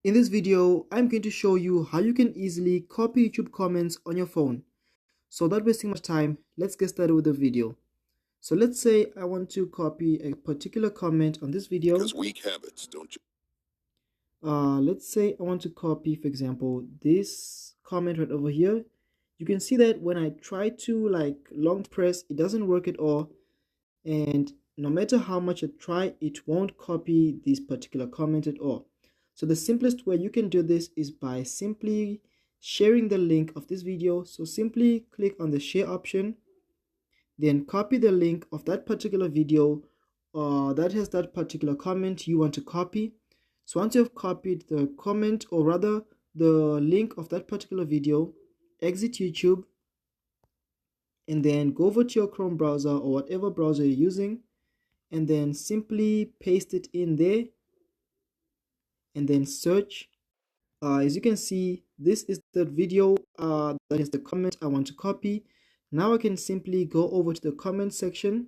In this video, I'm going to show you how you can easily copy YouTube comments on your phone. So without wasting much time, let's get started with the video. So let's say I want to copy a particular comment on this video. Because weak habits don't. Let's say I want to copy, for example, this comment right over here. You can see that when I try to long press, it doesn't work at all. And no matter how much I try, it won't copy this particular comment at all. So the simplest way you can do this is by simply sharing the link of this video. So simply click on the share option, then copy the link of that particular video that has that particular comment you want to copy. So once you've copied the comment, or rather the link of that particular video, exit YouTube and then go over to your Chrome browser or whatever browser you're using, and then simply paste it in there and then search. As you can see, this is the video that is the comment I want to copy. Now I can simply go over to the comment section,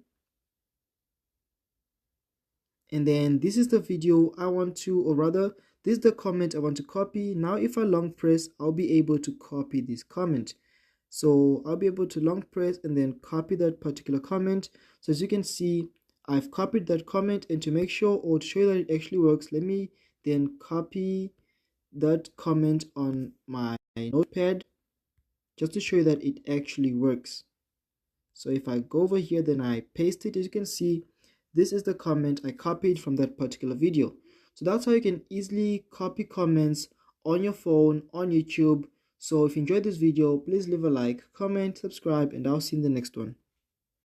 and then this is the video I want to, or rather this is the comment I want to copy. Now if I long press, I'll be able to copy this comment. So I'll be able to long press and then copy that particular comment. So as you can see, I've copied that comment, and to make sure, or to show you that it actually works, let me then copy that comment on my notepad just to show you that it actually works. So if I go over here, then I paste it, as you can see, this is the comment I copied from that particular video. So that's how you can easily copy comments on your phone, on YouTube. So if you enjoyed this video, please leave a like, comment, subscribe, and I'll see you in the next one.